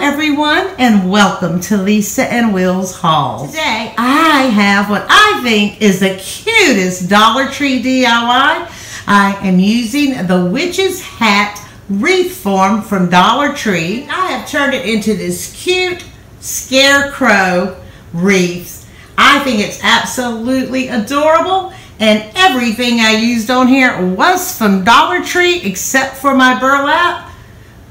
everyone, and welcome to Lisa and Will's Haul. Today I have what I think is the cutest Dollar Tree DIY. I am using the witch's hat wreath form from Dollar Tree. I have turned it into this cute scarecrow wreath. I think it's absolutely adorable, and everything I used on here was from Dollar Tree except for my burlap.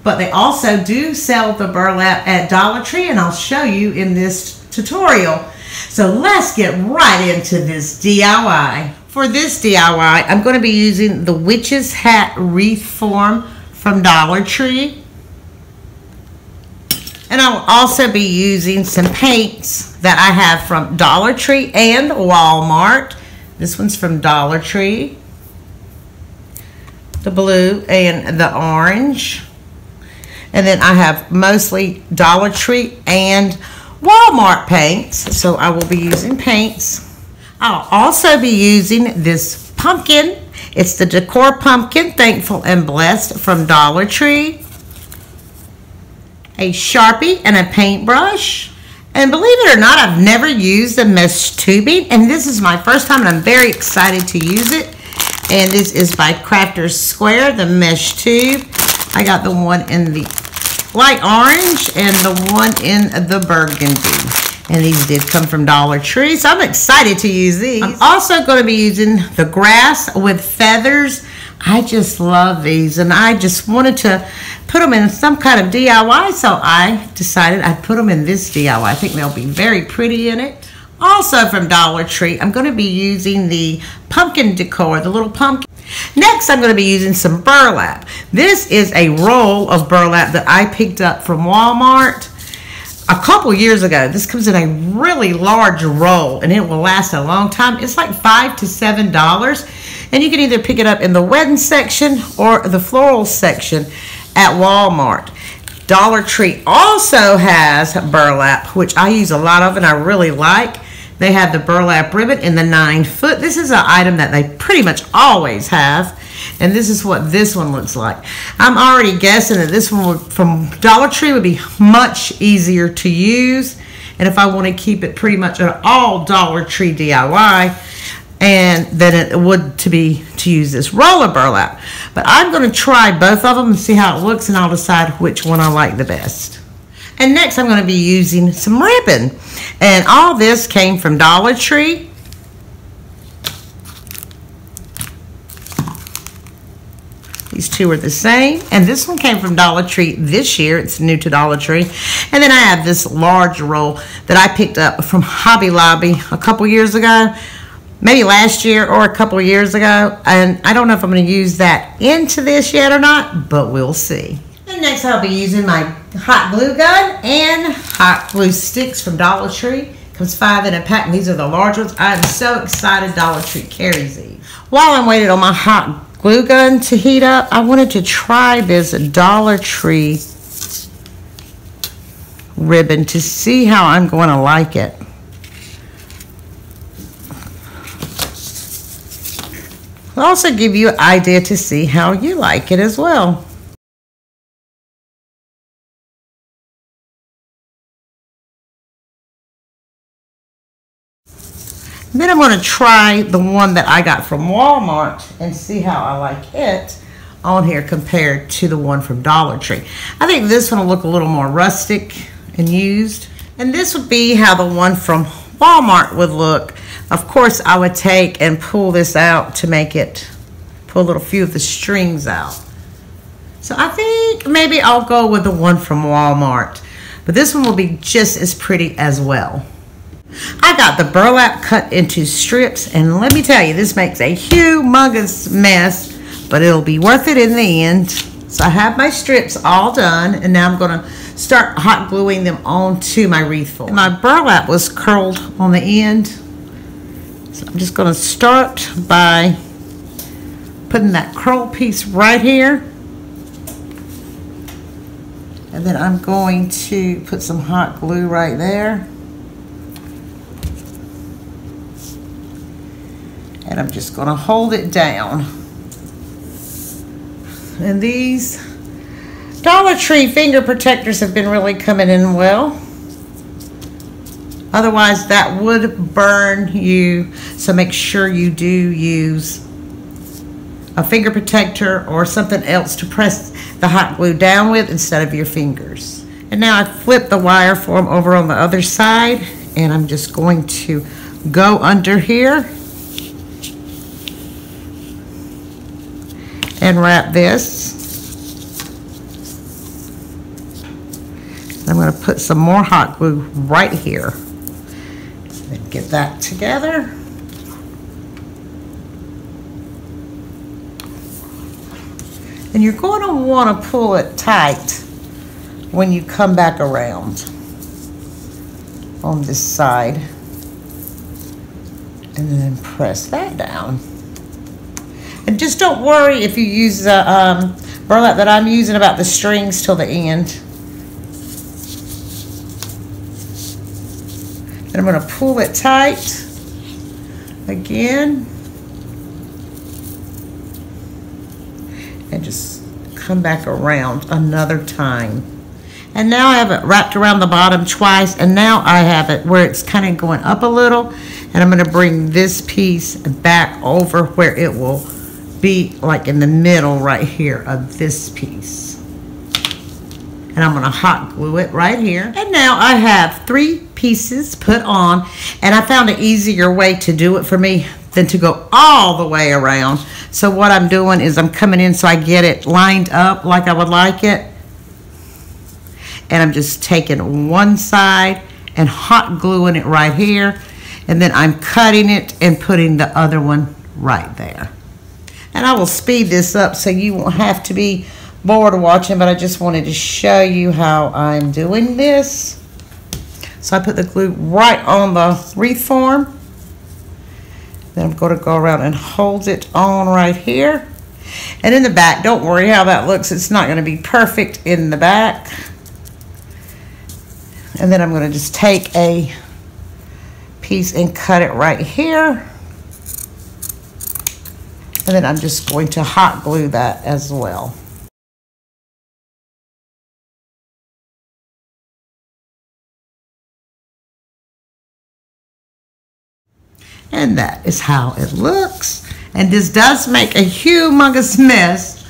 But they also do sell the burlap at Dollar Tree, and I'll show you in this tutorial. So let's get right into this DIY. For this DIY, I'm going to be using the witch's hat wreath form from Dollar Tree. And I'll also be using some paints that I have from Dollar Tree and Walmart. This one's from Dollar Tree. The blue and the orange. And then I have mostly Dollar Tree and Walmart paints. So I will be using paints. I'll also be using this pumpkin. It's the Decor Pumpkin, Thankful and Blessed from Dollar Tree. A Sharpie and a paintbrush. And believe it or not, I've never used the mesh tubing. And this is my first time, and I'm very excited to use it. And this is by Crafter's Square, the mesh tube. I got the one in the light orange and the one in the burgundy. And these did come from Dollar Tree, so I'm excited to use these. I'm also going to be using the grass with feathers. I just love these, and I just wanted to put them in some kind of DIY, so I decided I'd put them in this DIY. I think they'll be very pretty in it. Also from Dollar Tree, I'm going to be using the pumpkin decor, the little pumpkin. Next, I'm going to be using some burlap. This is a roll of burlap that I picked up from Walmart a couple years ago. This comes in a really large roll, and it will last a long time. It's like $5 to $7, and you can either pick it up in the wedding section or the floral section at Walmart. Dollar Tree also has burlap, which I use a lot of and I really like. They have the burlap ribbon in the 9-foot. This is an item that they pretty much always have. And this is what this one looks like. I'm already guessing that this one from Dollar Tree would be much easier to use. And if I want to keep it pretty much an all Dollar Tree DIY, and then it would to use this roller burlap. But I'm going to try both of them and see how it looks, and I'll decide which one I like the best. And next I'm going to be using some ribbon. And all this came from Dollar Tree. These two are the same. And this one came from Dollar Tree this year. It's new to Dollar Tree. And then I have this large roll that I picked up from Hobby Lobby a couple years ago. Maybe last year or a couple of years ago. And I don't know if I'm going to use that into this yet or not, but we'll see. And next I'll be using my hot glue gun and hot glue sticks from Dollar Tree. Comes 5 in a pack, and these are the large ones. I'm so excited Dollar Tree carries these. While I'm waiting on my hot glue gun to heat up, I wanted to try this Dollar Tree ribbon to see how I'm going to like it. I'll also give you an idea to see how you like it as well. And then I'm going to try the one that I got from Walmart and see how I like it on here compared to the one from Dollar Tree. I think this one will look a little more rustic and used. And this would be how the one from Walmart would look. Of course, I would take and pull this out to make it, pull a little few of the strings out. So I think maybe I'll go with the one from Walmart. But this one will be just as pretty as well. I got the burlap cut into strips, and let me tell you, this makes a humongous mess, but it'll be worth it in the end. So I have my strips all done, and now I'm going to start hot gluing them onto my wreath form. My burlap was curled on the end, so I'm just going to start by putting that curl piece right here, and then I'm going to put some hot glue right there. And I'm just going to hold it down. And these Dollar Tree finger protectors have been really coming in well. Otherwise, that would burn you. So make sure you do use a finger protector or something else to press the hot glue down with instead of your fingers. And now I flip the wire form over on the other side, and I'm just going to go under here and wrap this. I'm going to put some more hot glue right here. And get that together. And you're going to want to pull it tight when you come back around on this side. And then press that down. And just don't worry if you use the burlap that I'm using about the strings till the end. And I'm going to pull it tight again. And just come back around another time. And now I have it wrapped around the bottom twice, and now I have it where it's kind of going up a little, and I'm going to bring this piece back over where it will be like in the middle right here of this piece. And I'm going to hot glue it right here. And now I have 3 pieces put on, and I found an easier way to do it for me than to go all the way around. So what I'm doing is I'm coming in so I get it lined up like I would like it. And I'm just taking one side and hot gluing it right here. And then I'm cutting it and putting the other one right there. And I will speed this up so you won't have to be bored watching, but I just wanted to show you how I'm doing this. So I put the glue right on the wreath form. Then I'm going to go around and hold it on right here. And in the back, don't worry how that looks. It's not going to be perfect in the back. And then I'm going to just take a piece and cut it right here. And then I'm just going to hot glue that as well. And that is how it looks. And this does make a humongous mess.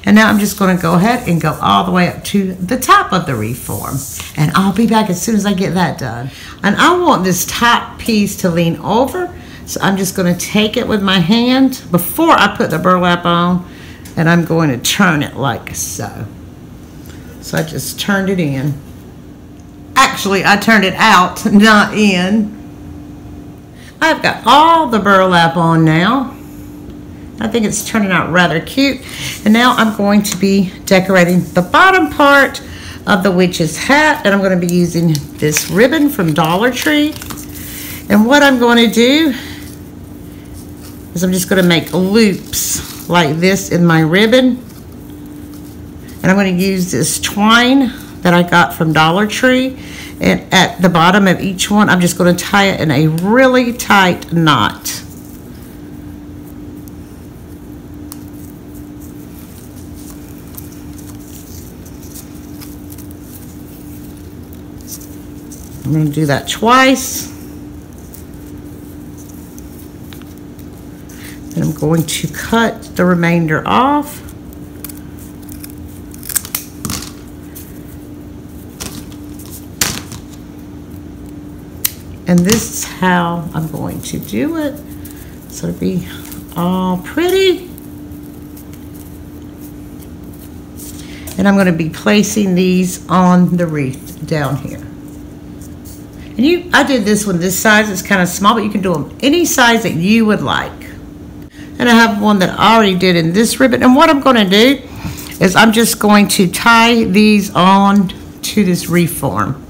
And now I'm just going to go ahead and go all the way up to the top of the wreath form. And I'll be back as soon as I get that done. And I want this top piece to lean over. So I'm just going to take it with my hand before I put the burlap on. And I'm going to turn it like so. So I just turned it in. Actually, I turned it out, not in. I've got all the burlap on now. I think it's turning out rather cute. And now I'm going to be decorating the bottom part of the witch's hat. And I'm going to be using this ribbon from Dollar Tree. And what I'm going to do is I'm just going to make loops like this in my ribbon. And I'm going to use this twine that I got from Dollar Tree. And at the bottom of each one, I'm just going to tie it in a really tight knot. I'm going to do that twice. And I'm going to cut the remainder off. And this is how I'm going to do it. So it'll be all pretty. And I'm going to be placing these on the wreath down here. And I did this one this size. It's kind of small, but you can do them any size that you would like. And I have one that I already did in this ribbon. And what I'm going to do is I'm just going to tie these on to this wreath form.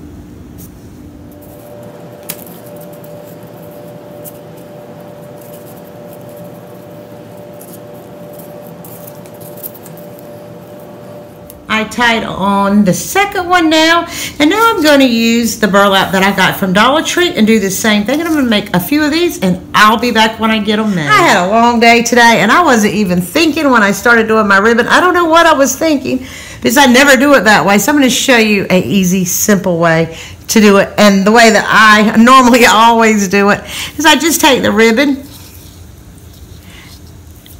I tied on the second one now. And now I'm going to use the burlap that I got from Dollar Tree and do the same thing. And I'm going to make a few of these, and I'll be back when I get them made. I had a long day today, and I wasn't even thinking when I started doing my ribbon. I don't know what I was thinking, because I never do it that way. So I'm going to show you an easy, simple way to do it. And the way that I normally always do it is I just take the ribbon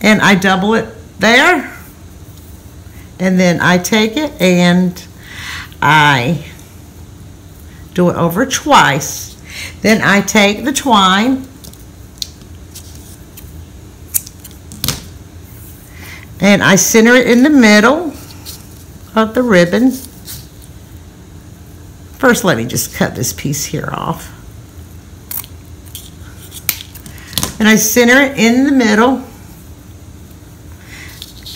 and I double it there. And then I take it and I do it over twice. Then I take the twine and I center it in the middle of the ribbon. First, let me just cut this piece here off. And I center it in the middle.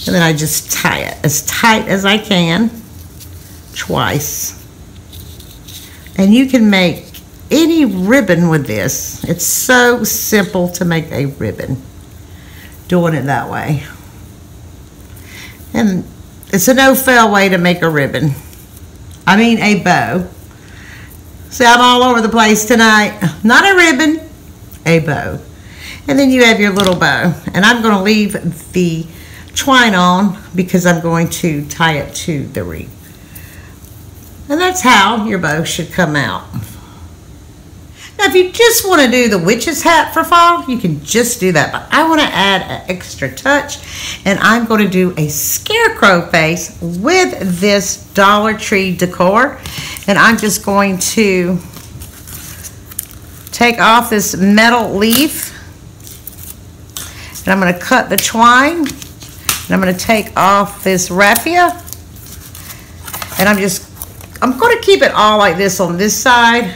And then I just tie it as tight as I can, twice. And you can make any ribbon with this. It's so simple to make a ribbon, doing it that way. And it's a no-fail way to make a ribbon. I mean a bow. See, I'm all over the place tonight. Not a ribbon, a bow. And then you have your little bow. And I'm going to leave the twine on because I'm going to tie it to the wreath. And that's how your bow should come out. Now, if you just want to do the witch's hat for fall, you can just do that. But I want to add an extra touch, and I'm going to do a scarecrow face with this Dollar Tree decor. And I'm just going to take off this metal leaf, and I'm going to cut the twine. And I'm going to take off this raffia, and I'm going to keep it all like this on this side.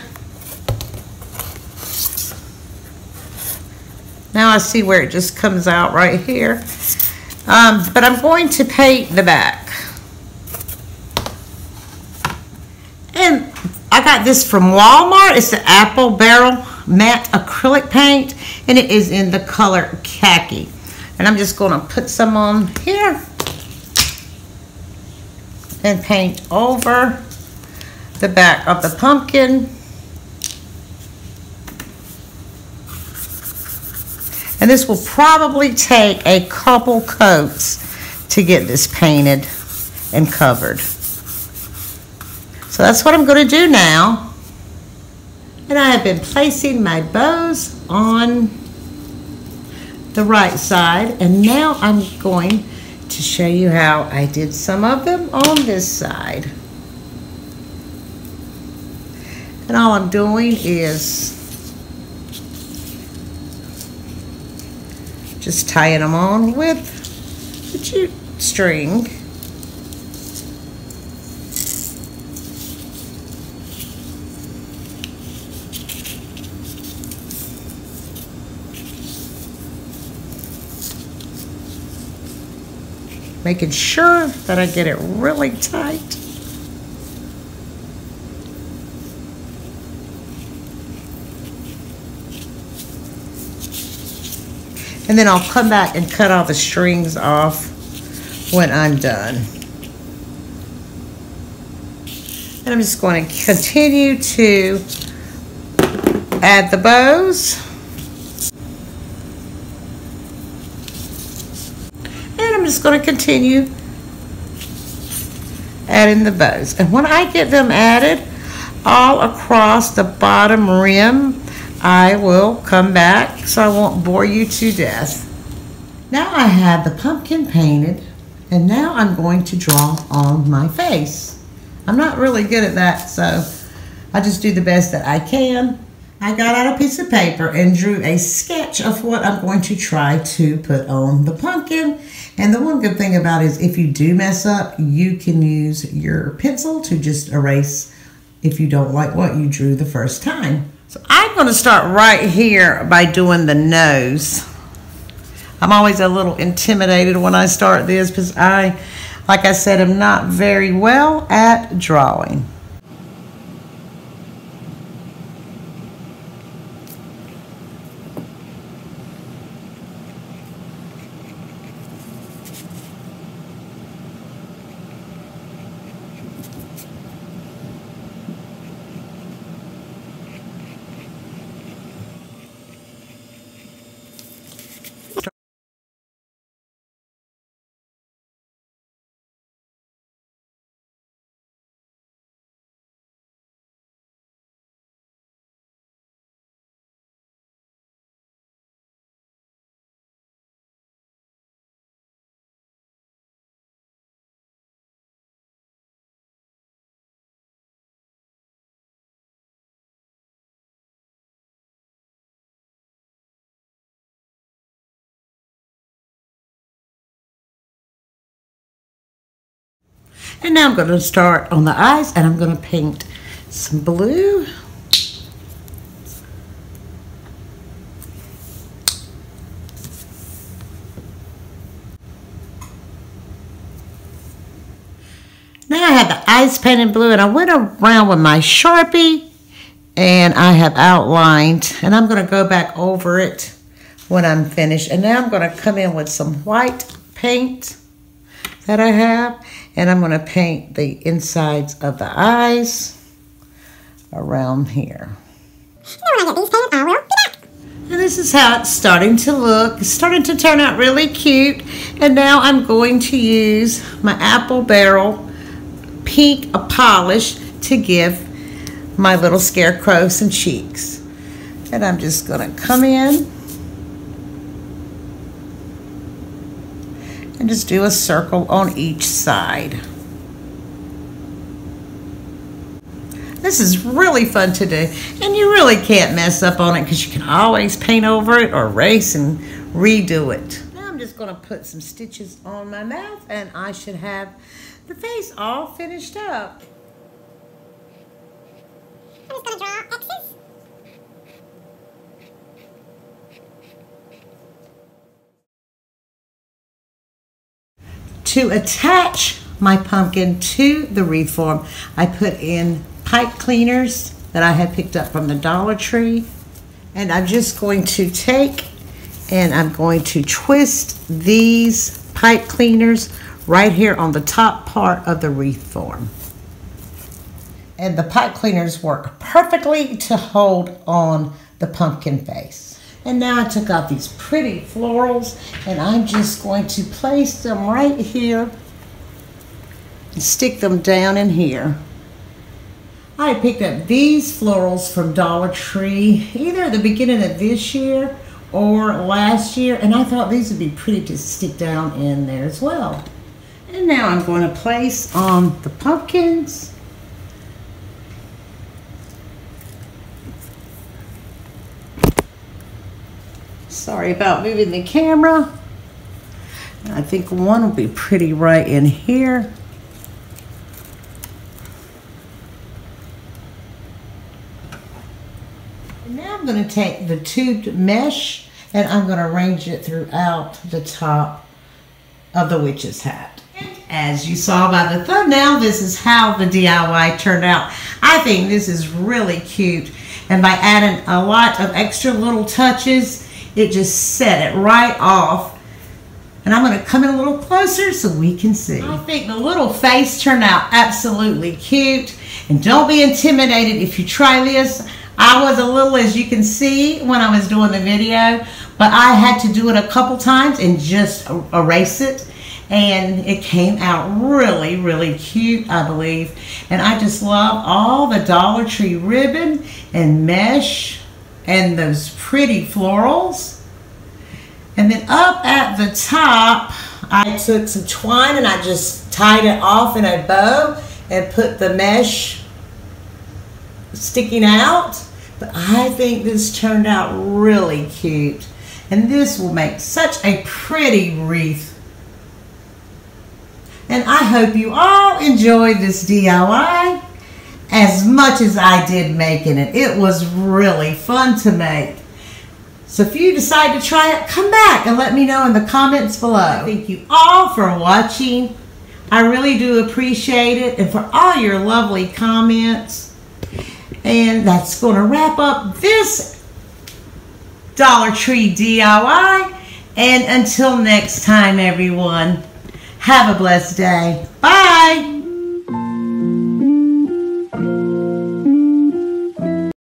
Now I see where it just comes out right here. But I'm going to paint the back. And I got this from Walmart. It's the Apple Barrel Matte Acrylic Paint, and it is in the color khaki. And I'm just going to put some on here and paint over the back of the pumpkin. And this will probably take a couple coats to get this painted and covered. So that's what I'm going to do now. And I have been placing my bows on the right side, and now I'm going to show you how I did some of them on this side. And all I'm doing is just tying them on with the jute string. Making sure that I get it really tight. And then I'll come back and cut all the strings off when I'm done. And I'm just going to continue to add the bows. I'm just going to continue adding the bows. And when I get them added all across the bottom rim, I will come back so I won't bore you to death. Now I have the pumpkin painted, and now I'm going to draw on my face. I'm not really good at that, so I just do the best that I can. I got out a piece of paper and drew a sketch of what I'm going to try to put on the pumpkin. And the one good thing about it is if you do mess up, you can use your pencil to just erase if you don't like what you drew the first time. So I'm going to start right here by doing the nose. I'm always a little intimidated when I start this because like I said, I'm not very well at drawing. And now I'm going to start on the eyes, and I'm going to paint some blue. Now I have the eyes painted blue, and I went around with my Sharpie, and I have outlined, and I'm going to go back over it when I'm finished. And now I'm going to come in with some white paint that I have, and I'm going to paint the insides of the eyes around here. And when I get these painted, I will be back. And this is how it's starting to look. It's starting to turn out really cute. And now I'm going to use my Apple Barrel pink polish to give my little Scarecrow some cheeks. And I'm just going to come in and just do a circle on each side. This is really fun to do, and you really can't mess up on it because you can always paint over it or erase and redo it. Now I'm just going to put some stitches on my mouth, and I should have the face all finished up. I'm just going to draw X's. To attach my pumpkin to the wreath form, I put in pipe cleaners that I had picked up from the Dollar Tree. And I'm just going to take and I'm going to twist these pipe cleaners right here on the top part of the wreath form. And the pipe cleaners work perfectly to hold on the pumpkin face. And now I took out these pretty florals, and I'm just going to place them right here and stick them down in here. I picked up these florals from Dollar Tree either at the beginning of this year or last year, and I thought these would be pretty to stick down in there as well. And now I'm going to place on the pumpkins. Sorry about moving the camera. I think one will be pretty right in here. And now I'm going to take the tubed mesh and I'm going to arrange it throughout the top of the witch's hat. As you saw by the thumbnail, this is how the DIY turned out. I think this is really cute, and by adding a lot of extra little touches, it just set it right off. And I'm going to come in a little closer so we can see. I think the little face turned out absolutely cute. And don't be intimidated if you try this. I was a little, as you can see when I was doing the video, but I had to do it a couple times and just erase it. And it came out really, really cute, I believe. And I just love all the Dollar Tree ribbon and mesh and those pretty florals. And then up at the top, I took some twine and I just tied it off in a bow and put the mesh sticking out. But I think this turned out really cute. And this will make such a pretty wreath. And I hope you all enjoyed this DIY as much as I did making it. It was really fun to make. So if you decide to try it, come back and let me know in the comments below. Thank you all for watching. I really do appreciate it, and for all your lovely comments. And that's going to wrap up this Dollar Tree DIY. And until next time, everyone, have a blessed day. Bye.